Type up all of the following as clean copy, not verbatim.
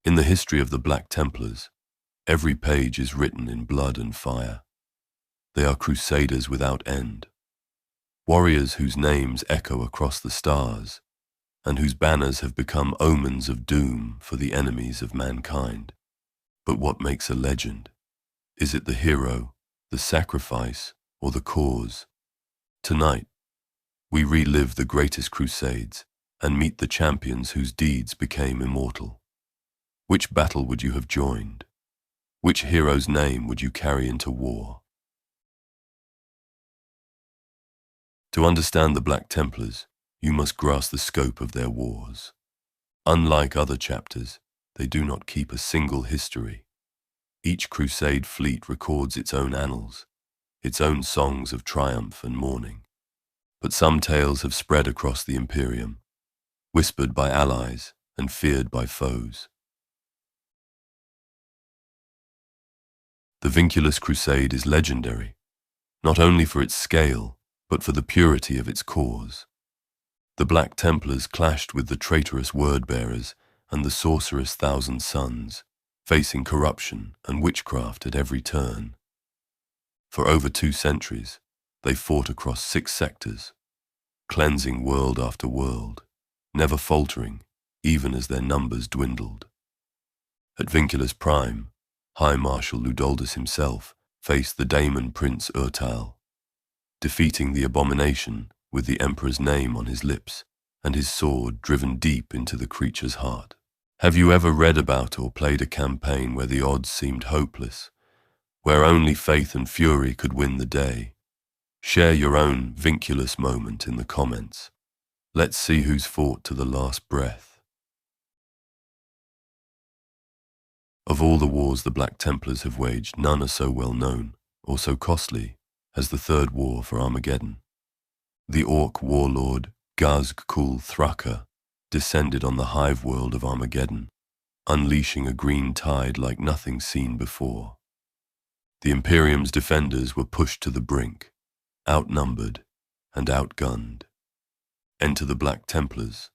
In the history of the Black Templars, every page is written in blood and fire. They are crusaders without end, warriors whose names echo across the stars, and whose banners have become omens of doom for the enemies of mankind. But what makes a legend? Is it the hero, the sacrifice, or the cause? Tonight, we relive the greatest crusades and meet the champions whose deeds became immortal. Which battle would you have joined? Which hero's name would you carry into war? To understand the Black Templars, you must grasp the scope of their wars. Unlike other chapters, they do not keep a single history. Each crusade fleet records its own annals, its own songs of triumph and mourning. But some tales have spread across the Imperium, whispered by allies and feared by foes. The Vinculus Crusade is legendary, not only for its scale, but for the purity of its cause. The Black Templars clashed with the traitorous word-bearers and the sorcerous Thousand Sons, facing corruption and witchcraft at every turn. For over 2 centuries, they fought across 6 sectors, cleansing world after world, never faltering, even as their numbers dwindled. At Vinculus Prime, High Marshal Ludoldus himself faced the Daemon Prince Urtal, defeating the abomination with the Emperor's name on his lips and his sword driven deep into the creature's heart. Have you ever read about or played a campaign where the odds seemed hopeless, where only faith and fury could win the day? Share your own Vinculus moment in the comments. Let's see who's fought to the last breath. Of all the wars the Black Templars have waged, none are so well known or so costly as the Third War for Armageddon. The Orc warlord Gazg-Kul Thraka descended on the hive world of Armageddon, unleashing a green tide like nothing seen before. The Imperium's defenders were pushed to the brink, outnumbered and outgunned. Enter the Black Templars,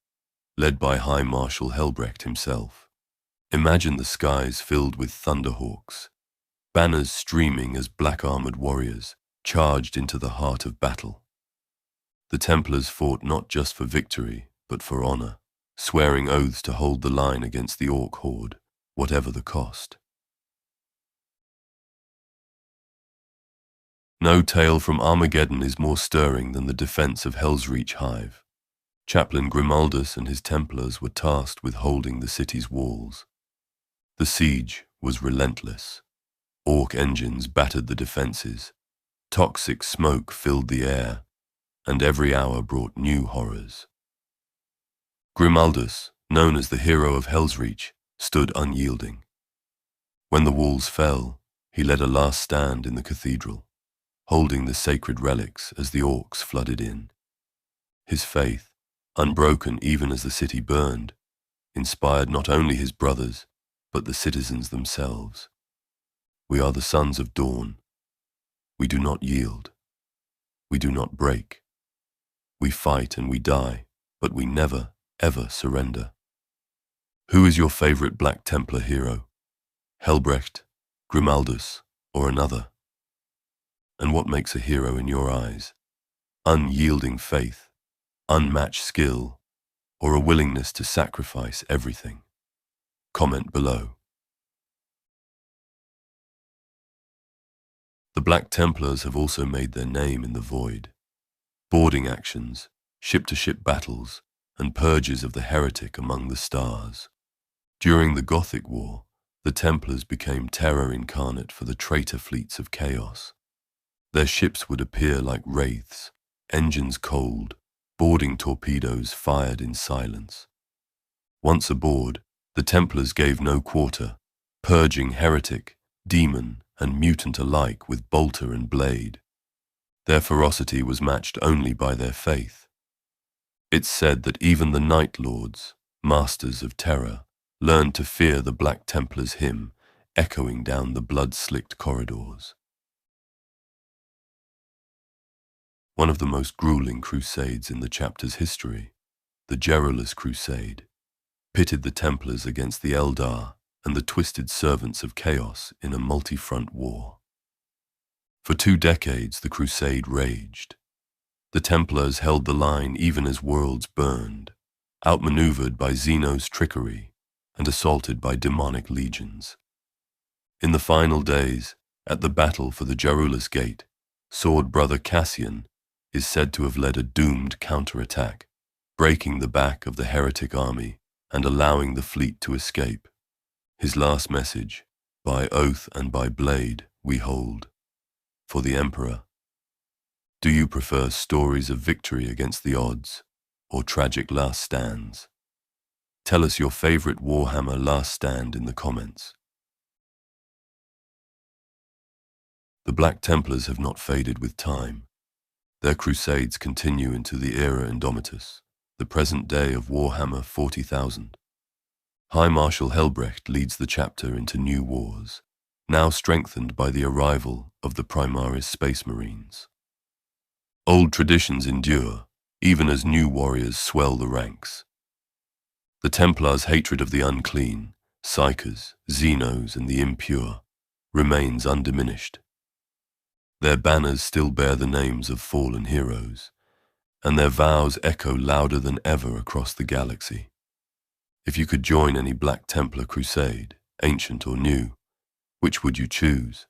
led by High Marshal Helbrecht himself. Imagine the skies filled with thunderhawks, banners streaming as black-armored warriors charged into the heart of battle. The Templars fought not just for victory, but for honor, swearing oaths to hold the line against the Orc horde, whatever the cost. No tale from Armageddon is more stirring than the defense of Hell's Reach Hive. Chaplain Grimaldus and his Templars were tasked with holding the city's walls. The siege was relentless. Orc engines battered the defenses, toxic smoke filled the air, and every hour brought new horrors. Grimaldus, known as the hero of Hell's Reach, stood unyielding. When the walls fell, he led a last stand in the cathedral, holding the sacred relics as the Orcs flooded in. His faith, unbroken even as the city burned, inspired not only his brothers, but the citizens themselves. We are the sons of dawn. We do not yield. We do not break. We fight and we die, but we never, ever surrender. Who is your favorite Black Templar hero? Helbrecht, Grimaldus, or another? And what makes a hero in your eyes? Unyielding faith, unmatched skill, or a willingness to sacrifice everything? Comment below. The Black Templars have also made their name in the void. Boarding actions, ship-to-ship battles, and purges of the heretic among the stars. During the Gothic War, the Templars became terror incarnate for the traitor fleets of chaos. Their ships would appear like wraiths, engines cold, boarding torpedoes fired in silence. Once aboard, the Templars gave no quarter, purging heretic, demon, and mutant alike with bolter and blade. Their ferocity was matched only by their faith. It's said that even the Night Lords, masters of terror, learned to fear the Black Templars' hymn, echoing down the blood-slicked corridors. One of the most grueling crusades in the chapter's history, the Garrulus Crusade, pitted the Templars against the Eldar and the twisted servants of chaos in a multi-front war. For 2 decades, the crusade raged. The Templars held the line even as worlds burned, outmaneuvered by Zeno's trickery and assaulted by demonic legions. In the final days, at the battle for the Jarulus Gate, sword brother Cassian is said to have led a doomed counterattack, breaking the back of the heretic army and allowing the fleet to escape. His last message, by oath and by blade we hold. For the Emperor, do you prefer stories of victory against the odds or tragic last stands? Tell us your favorite Warhammer last stand in the comments. The Black Templars have not faded with time. Their crusades continue into the era Indomitus, the present day of Warhammer 40,000. High Marshal Helbrecht leads the chapter into new wars, now strengthened by the arrival of the Primaris Space Marines. Old traditions endure, even as new warriors swell the ranks. The Templars' hatred of the unclean, psychers, Xenos, and the impure remains undiminished. Their banners still bear the names of fallen heroes, and their vows echo louder than ever across the galaxy. If you could join any Black Templar crusade, ancient or new, which would you choose?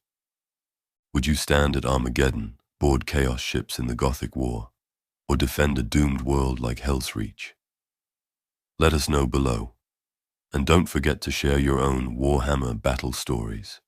Would you stand at Armageddon, board chaos ships in the Gothic War, or defend a doomed world like Hell's Reach? Let us know below, and don't forget to share your own Warhammer battle stories.